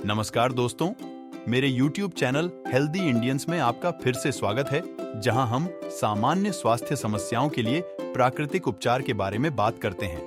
नमस्कार दोस्तों, मेरे YouTube चैनल हेल्दी इंडियंस में आपका फिर से स्वागत है, जहां हम सामान्य स्वास्थ्य समस्याओं के लिए प्राकृतिक उपचार के बारे में बात करते हैं।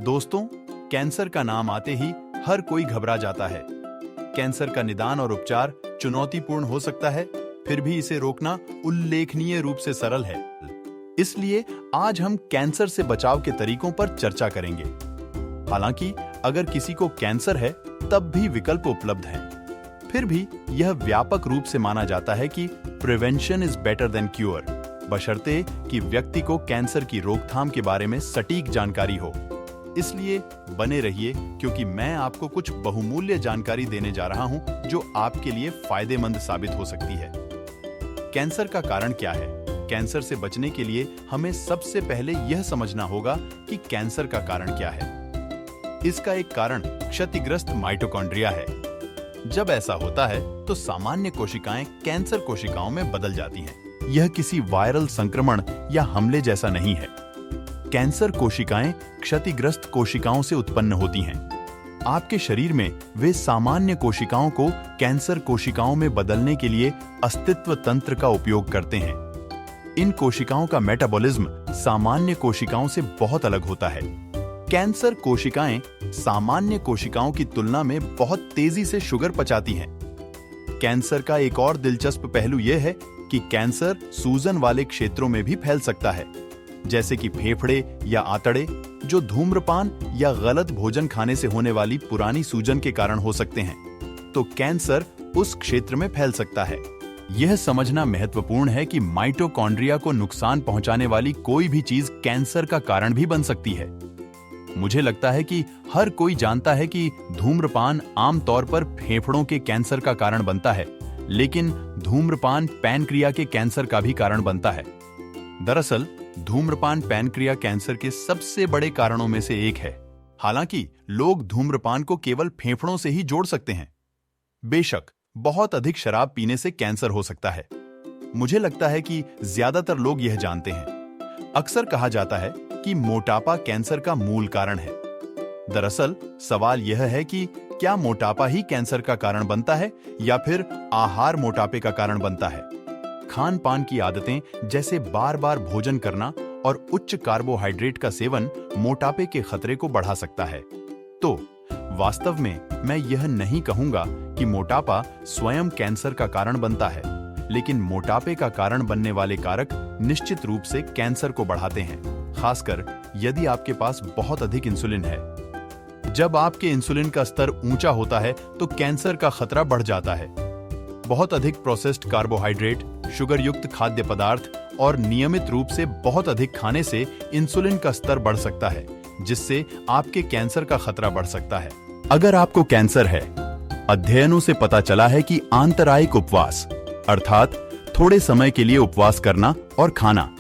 दोस्तों, कैंसर का नाम आते ही हर कोई घबरा जाता है। कैंसर का निदान और उपचार चुनौतीपूर्ण हो सकता है, फिर भी इसे रोकना उल्लेखनीय रूप से सरल है। इसलिए आज हम कैंसर से बचाव के तरीकों पर चर्चा करेंगे। हालांकि अगर किसी को कैंसर है, तब भी विकल्प उपलब्ध हैं। फिर भी यह व्यापक रूप से माना जाता है कि prevention is better than cure, बशर्ते कि व्यक्ति को कैंसर की रोकथाम के बारे में सटीक जानकारी हो। इसलिए बने रहिए, क्योंकि मैं आपको कुछ बहुमूल्य जानकारी देने जा रहा हूं जो आपके लिए फायदेमंद साबित हो सकती है। कैंसर का कारण क्या है? कैंसर से बचने के लिए हमें सबसे पहले यह समझना होगा कि कैंसर का कारण क्या है। इसका एक कारण क्षतिग्रस्त माइटोकॉन्ड्रिया है। जब ऐसा होता है तो सामान्य कोशिकाएं कैंसर कोशिकाओं में बदल जाती हैं। यह किसी वायरल संक्रमण या हमले जैसा नहीं है। कैंसर कोशिकाएं क्षतिग्रस्त कोशिकाओं से उत्पन्न होती हैं। आपके शरीर में वे सामान्य कोशिकाओं को कैंसर कोशिकाओं में बदलने के लिए अस्तित्व तंत्र का उपयोग करते हैं। इन कोशिकाओं का मेटाबॉलिज्म सामान्य कोशिकाओं से बहुत अलग होता है। कैंसर कोशिकाएं सामान्य कोशिकाओं की तुलना में बहुत तेजी से शुगर पचाती हैं। कैंसर का एक और दिलचस्प पहलू यह है कि कैंसर सूजन वाले क्षेत्रों में भी फैल सकता है, जैसे कि फेफड़े या आंतड़े, जो धूम्रपान या गलत भोजन खाने से होने वाली पुरानी सूजन के कारण हो सकते हैं। तो कैंसर उस क्षेत्र में फैल सकता है। यह समझना महत्वपूर्ण है कि माइटोकॉन्ड्रिया को नुकसान पहुंचाने वाली कोई भी चीज कैंसर का कारण भी बन सकती है। मुझे लगता है कि हर कोई जानता है कि धूम्रपान आमतौर पर फेफड़ों के कैंसर का कारण बनता है, लेकिन धूम्रपान पैनक्रिया के कैंसर का भी कारण बनता है। दरअसल धूम्रपान पैनक्रिया कैंसर के सबसे बड़े कारणों में से एक है। हालांकि लोग धूम्रपान को केवल फेफड़ों से ही जोड़ सकते हैं। बेशक बहुत अधिक शराब पीने से कैंसर हो सकता है। मुझे लगता है कि ज्यादातर लोग यह जानते हैं। अक्सर कहा जाता है कि मोटापा कैंसर का मूल कारण है। दरअसल सवाल यह है कि क्या मोटापा ही कैंसर का कारण बनता है या फिर आहार मोटापे का कारण बनता है? खान पान की आदतें, जैसे बार बार भोजन करना और उच्च कार्बोहाइड्रेट का सेवन, मोटापे के खतरे को बढ़ा सकता है। तो वास्तव में मैं यह नहीं कहूंगा कि मोटापा स्वयं कैंसर का कारण बनता है, लेकिन मोटापे का कारण बनने वाले कारक निश्चित रूप से कैंसर को बढ़ाते हैं, खासकर यदि आपके पास बहुत अधिक इंसुलिन है। जब आपके इंसुलिन का स्तर ऊंचा होता है तो कैंसर का खतरा बढ़ जाता है। बहुत अधिक प्रोसेस्ड कार्बोहाइड्रेट, शुगर युक्त खाद्य पदार्थ और नियमित रूप से बहुत अधिक खाने से इंसुलिन का स्तर बढ़ सकता है, जिससे आपके कैंसर का खतरा बढ़ सकता है। अगर आपको कैंसर है, अध्ययनों से पता चला है कि आंतरायिक उपवास, अर्थात थोड़े समय के लिए उपवास करना और खाना,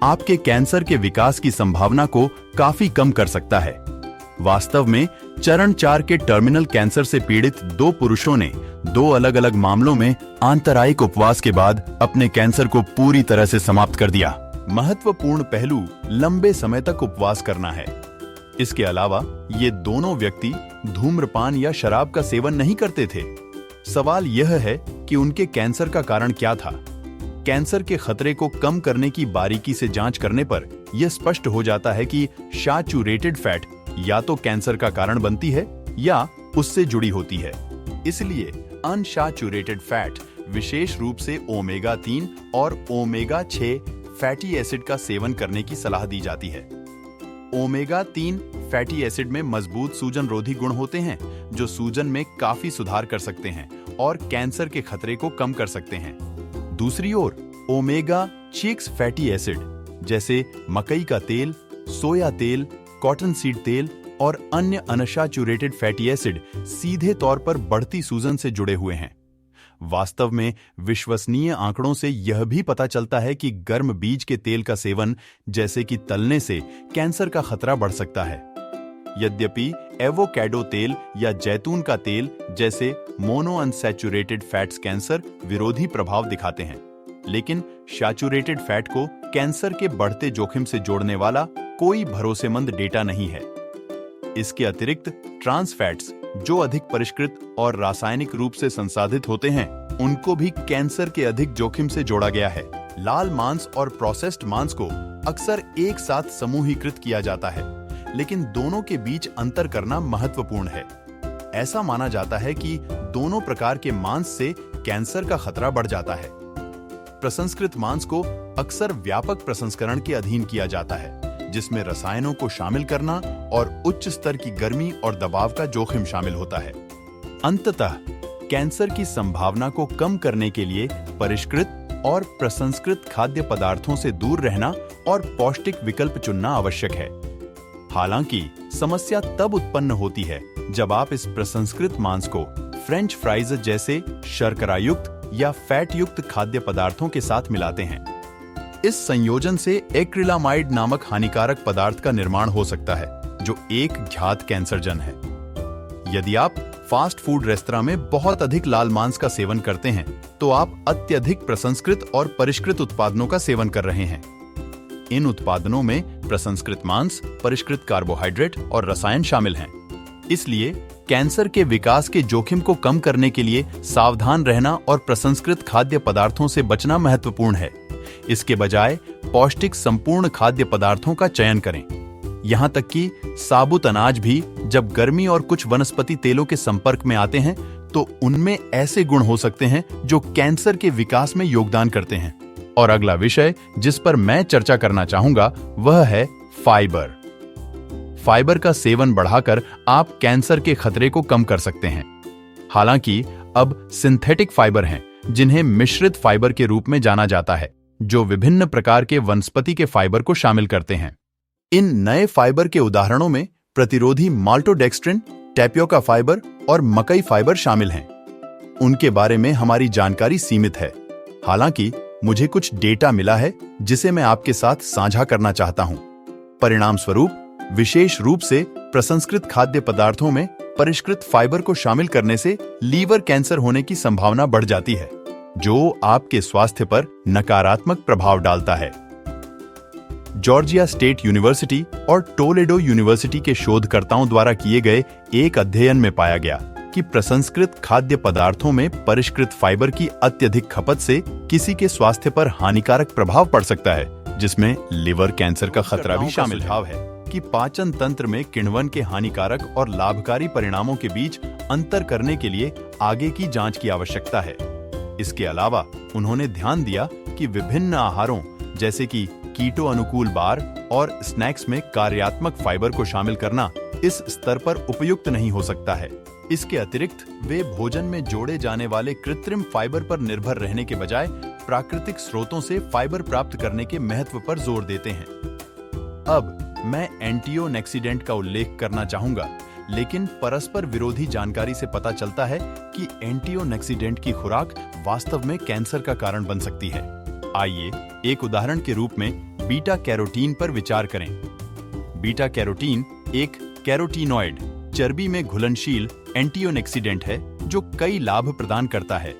आपके कैंसर के विकास की संभावना को काफी कम कर सकता है। वास्तव में चरण 4 के टर्मिनल कैंसर से पीड़ित 2 पुरुषों ने 2 अलग अलग मामलों में आंतरायिक उपवास के बाद अपने कैंसर को पूरी तरह से समाप्त कर दिया। महत्वपूर्ण पहलू लंबे समय तक उपवास करना है। इसके अलावा ये दोनों व्यक्ति धूम्रपान या शराब का सेवन नहीं करते थे। सवाल यह है कि उनके कैंसर का कारण क्या था। कैंसर के खतरे को कम करने की बारीकी से जांच करने पर यह स्पष्ट हो जाता है कि सैचुरेटेड फैट या तो कैंसर का कारण बनती है या उससे जुड़ी होती है। इसलिए अनसैचुरेटेड फैट, विशेष रूप से ओमेगा 3 और ओमेगा 6 फैटी एसिड का सेवन करने की सलाह दी जाती है। ओमेगा 3 फैटी एसिड में मजबूत सूजन रोधी गुण होते हैं, जो सूजन में काफी सुधार कर सकते हैं और कैंसर के खतरे को कम कर सकते हैं। दूसरी ओर ओमेगा 6 फैटी एसिड, जैसे मकई का तेल, सोया तेल, कॉटन सीड तेल और अन्य अनसैचुरेटेड फैटी एसिड सीधे तौर पर बढ़ती सूजन से जुड़े हुए हैं। वास्तव में विश्वसनीय आंकड़ों से यह भी पता चलता है कि गर्म बीज के तेल का सेवन, जैसे कि तलने से, कैंसर का खतरा बढ़ सकता है। यद्यपि एवोकैडो तेल या जैतून का तेल जैसे मोनो अनसैचुरेटेड फैट्स कैंसर विरोधी प्रभाव दिखाते हैं, लेकिन सैचुरेटेड फैट को कैंसर के बढ़ते जोखिम से जोड़ने वाला कोई भरोसेमंद डेटा नहीं है। इसके अतिरिक्त ट्रांस फैट्स, जो अधिक परिष्कृत और रासायनिक रूप से संसाधित होते हैं, उनको भी कैंसर के अधिक जोखिम से जोड़ा गया है। लाल मांस और प्रोसेस्ड मांस को अक्सर एक साथ समूहीकृत किया जाता है, लेकिन दोनों के बीच अंतर करना महत्वपूर्ण है। ऐसा माना जाता है कि दोनों प्रकार के मांस से कैंसर का खतरा बढ़ जाता है। प्रसंस्कृत मांस को अक्सर व्यापक प्रसंस्करण के अधीन किया जाता है, जिसमें रसायनों को शामिल करना और उच्च स्तर की गर्मी और दबाव का जोखिम शामिल होता है। अंततः कैंसर की संभावना को कम करने के लिए परिष्कृत और प्रसंस्कृत खाद्य पदार्थों से दूर रहना और पौष्टिक विकल्प चुनना आवश्यक है। हालांकि समस्या तब उत्पन्न होती है जब आप इस प्रसंस्कृत मांस को फ्रेंच फ्राइज जैसे शर्करा युक्त या फैट युक्त खाद्य पदार्थों के साथ मिलाते हैं। इस संयोजन से एक्रिलामाइड नामक हानिकारक पदार्थ का निर्माण हो सकता है, जो एक घात कैंसरजन है। यदि आप फास्ट फूड रेस्तरां में बहुत अधिक लाल मांस का सेवन करते हैं, तो आप अत्यधिक प्रसंस्कृत और परिष्कृत उत्पादनों का सेवन कर रहे हैं। इन उत्पादनों में प्रसंस्कृत मांस, परिष्कृत कार्बोहाइड्रेट और रसायन शामिल हैं। इसलिए कैंसर के विकास के जोखिम को कम करने के लिए सावधान रहना और प्रसंस्कृत खाद्य पदार्थों से बचना महत्वपूर्ण है। इसके बजाय पौष्टिक संपूर्ण खाद्य पदार्थों का चयन करें। यहाँ तक कि साबुत अनाज भी जब गर्मी और कुछ वनस्पति तेलों के संपर्क में आते हैं, तो उनमें ऐसे गुण हो सकते हैं जो कैंसर के विकास में योगदान करते हैं। और अगला विषय जिस पर मैं चर्चा करना चाहूंगा वह है फाइबर। फाइबर का सेवन बढ़ाकर आप कैंसर के खतरे को कम कर सकते हैं। हालांकि अब सिंथेटिक फाइबर हैं, जिन्हें मिश्रित फाइबर के रूप में जाना जाता है, जो विभिन्न प्रकार के वनस्पति के फाइबर को शामिल करते हैं। इन नए फाइबर के उदाहरणों में प्रतिरोधी माल्टोडेक्स्ट्रिन, टैपियोका फाइबर और मकई फाइबर शामिल हैं। उनके बारे में हमारी जानकारी सीमित है। हालांकि मुझे कुछ डेटा मिला है जिसे मैं आपके साथ साझा करना चाहता हूं। परिणाम स्वरूप विशेष रूप से प्रसंस्कृत खाद्य पदार्थों में परिष्कृत फाइबर को शामिल करने से लीवर कैंसर होने की संभावना बढ़ जाती है, जो आपके स्वास्थ्य पर नकारात्मक प्रभाव डालता है। जॉर्जिया स्टेट यूनिवर्सिटी और टोलेडो यूनिवर्सिटी के शोधकर्ताओं द्वारा किए गए एक अध्ययन में पाया गया कि प्रसंस्कृत खाद्य पदार्थों में परिष्कृत फाइबर की अत्यधिक खपत से किसी के स्वास्थ्य पर हानिकारक प्रभाव पड़ सकता है, जिसमें लिवर कैंसर का खतरा भी शामिल है। कि पाचन तंत्र में किण्वन के हानिकारक और लाभकारी परिणामों के बीच अंतर करने के लिए आगे की जांच की आवश्यकता है। इसके अलावा उन्होंने ध्यान दिया कि विभिन्न आहारों जैसे कि कीटो अनुकूल बार और स्नैक्स में कार्यात्मक फाइबर को शामिल करना इस स्तर पर उपयुक्त नहीं हो सकता है। इसके अतिरिक्त वे भोजन में जोड़े जाने वाले कृत्रिम फाइबर पर निर्भर रहने के बजाय प्राकृतिक स्रोतों से फाइबर प्राप्त करने के महत्व पर जोर देते हैं। अब मैं एंटीओनेक्सीडेंट का उल्लेख करना चाहूंगा, लेकिन परस्पर विरोधी जानकारी से पता चलता है कि एंटीओनेक्सीडेंट की खुराक वास्तव में कैंसर का कारण बन सकती है। आइए एक उदाहरण के रूप में बीटा कैरोटीन पर विचार करें। बीटा कैरोटीन एक कैरोटीनॉइड, चर्बी में घुलनशील एंटीओनेक्सीडेंट है जो कई लाभ प्रदान करता है।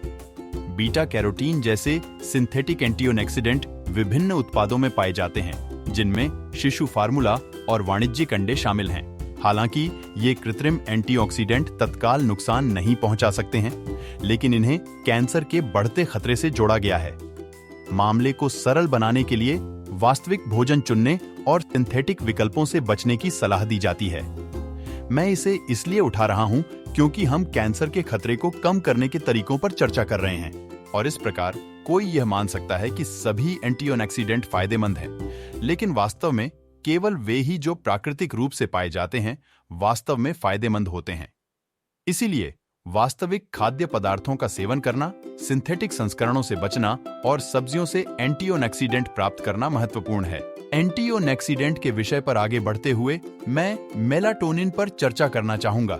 बीटा कैरोटीन जैसे सिंथेटिक एंटीओनेक्सीडेंट विभिन्न उत्पादों में पाए जाते हैं, जिनमें शिशु फार्मूला और वाणिज्यिक अंडे शामिल हैं। हालांकि ये कृत्रिम एंटीऑक्सीडेंट तत्काल नुकसान नहीं पहुंचा सकते हैं, लेकिन इन्हें कैंसर के बढ़ते खतरे से जोड़ा गया है। मामले को सरल बनाने के लिए वास्तविक भोजन चुनने और सिंथेटिक विकल्पों से बचने की सलाह दी जाती है। मैं इसे इसलिए उठा रहा हूं क्योंकि हम कैंसर के खतरे को कम करने के तरीकों पर चर्चा कर रहे हैं, और इस प्रकार कोई यह मान सकता है कि सभी एंटीऑक्सीडेंट फायदेमंद हैं, लेकिन वास्तव में केवल वे ही जो प्राकृतिक रूप से पाए जाते हैं वास्तव में फायदेमंद होते हैं। इसीलिए वास्तविक खाद्य पदार्थों का सेवन करना, सिंथेटिक संस्करणों से बचना और सब्जियों से एंटीऑक्सीडेंट प्राप्त करना महत्वपूर्ण है। एंटीऑक्सीडेंट के विषय पर आगे बढ़ते हुए मैं मेलाटोनिन पर चर्चा करना चाहूंगा,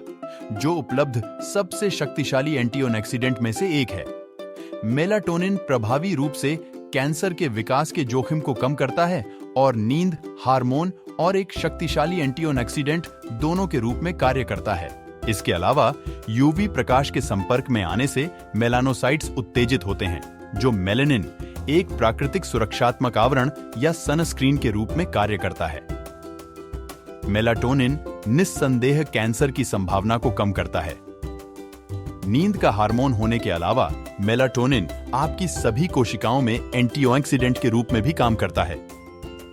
जो उपलब्ध सबसे शक्तिशाली एंटीऑक्सीडेंट में से एक है। मेलाटोनिन प्रभावी रूप से कैंसर के विकास के जोखिम को कम करता है और नींद, हार्मोन और एक शक्तिशाली एंटीऑक्सीडेंट दोनों के रूप में कार्य करता है। इसके अलावा यूवी प्रकाश के संपर्क में आने से मेलानोसाइट्स उत्तेजित होते हैं, जो मेलेनिन, एक प्राकृतिक सुरक्षात्मक आवरण या सनस्क्रीन के रूप में कार्य करता है। मेलाटोनिन निस्संदेह कैंसर की संभावना को कम करता है। नींद का हार्मोन होने के अलावा मेलाटोनिन आपकी सभी कोशिकाओं में एंटीऑक्सीडेंट के रूप में भी काम करता है।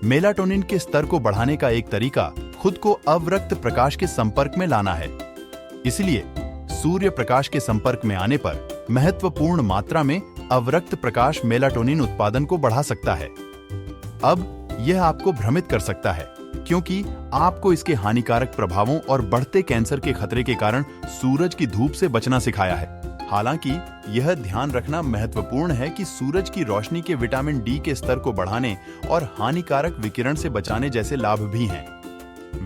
मेलाटोनिन के स्तर को बढ़ाने का एक तरीका खुद को अवरक्त प्रकाश के संपर्क में लाना है। इसलिए सूर्य प्रकाश के संपर्क में आने पर महत्वपूर्ण मात्रा में अवरक्त प्रकाश मेलाटोनिन उत्पादन को बढ़ा सकता है। अब यह आपको भ्रमित कर सकता है, क्योंकि आपको इसके हानिकारक प्रभावों और बढ़ते कैंसर के खतरे के कारण सूरज की धूप से बचना सिखाया है। हालांकि यह ध्यान रखना महत्वपूर्ण है कि सूरज की रोशनी के विटामिन डी के स्तर को बढ़ाने और हानिकारक विकिरण से बचाने जैसे लाभ भी हैं।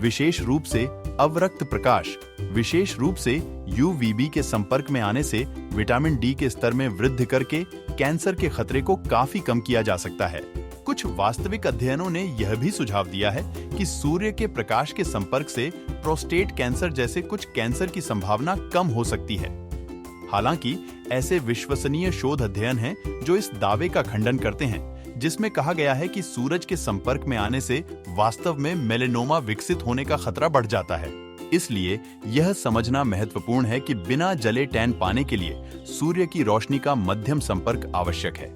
विशेष रूप से अवरक्त प्रकाश, विशेष रूप से यूवीबी के संपर्क में आने से विटामिन डी के स्तर में वृद्धि करके कैंसर के खतरे को काफी कम किया जा सकता है। कुछ वास्तविक अध्ययनों ने यह भी सुझाव दिया है कि सूर्य के प्रकाश के संपर्क से प्रोस्टेट कैंसर जैसे कुछ कैंसर की संभावना कम हो सकती है। हालांकि ऐसे विश्वसनीय शोध अध्ययन हैं जो इस दावे का खंडन करते हैं, जिसमें कहा गया है कि सूरज के संपर्क में आने से वास्तव में मेलेनोमा विकसित होने का खतरा बढ़ जाता है। इसलिए यह समझना महत्वपूर्ण है कि बिना जले टैन पाने के लिए सूर्य की रोशनी का मध्यम संपर्क आवश्यक है।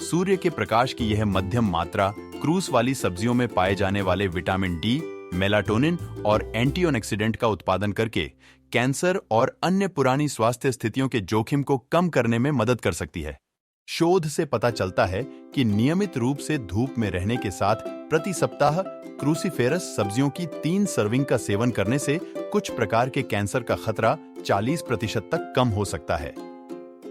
सूर्य के प्रकाश की यह मध्यम मात्रा क्रूस वाली सब्जियों में पाए जाने वाले विटामिन डी, मेलाटोनिन और एंटीऑक्सीडेंट का उत्पादन करके कैंसर और अन्य पुरानी स्वास्थ्य स्थितियों के जोखिम को कम करने में मदद कर सकती है। शोध से पता चलता है कि नियमित रूप से धूप में रहने के साथ प्रति सप्ताह क्रूसीफेरस सब्जियों की 3 सर्विंग का सेवन करने से कुछ प्रकार के कैंसर का खतरा 40% तक कम हो सकता है।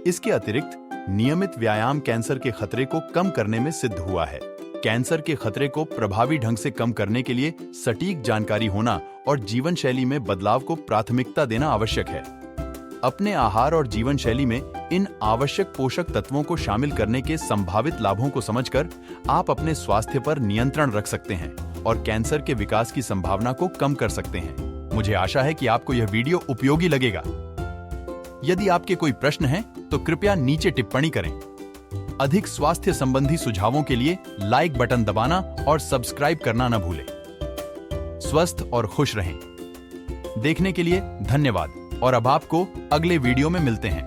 इसके अतिरिक्त नियमित व्यायाम कैंसर के खतरे को कम करने में सिद्ध हुआ है। कैंसर के खतरे को प्रभावी ढंग से कम करने के लिए सटीक जानकारी होना और जीवन शैली में बदलाव को प्राथमिकता देना आवश्यक है। अपने आहार और जीवन शैली में इन आवश्यक पोषक तत्वों को शामिल करने के संभावित लाभों को समझकर आप अपने स्वास्थ्य पर नियंत्रण रख सकते हैं और कैंसर के विकास की संभावना को कम कर सकते हैं। मुझे आशा है कि आपको यह वीडियो उपयोगी लगेगा। यदि आपके कोई प्रश्न हैं, तो कृपया नीचे टिप्पणी करें। अधिक स्वास्थ्य संबंधी सुझावों के लिए लाइक बटन दबाना और सब्सक्राइब करना न भूलें। स्वस्थ और खुश रहें। देखने के लिए धन्यवाद और अब आपको अगले वीडियो में मिलते हैं।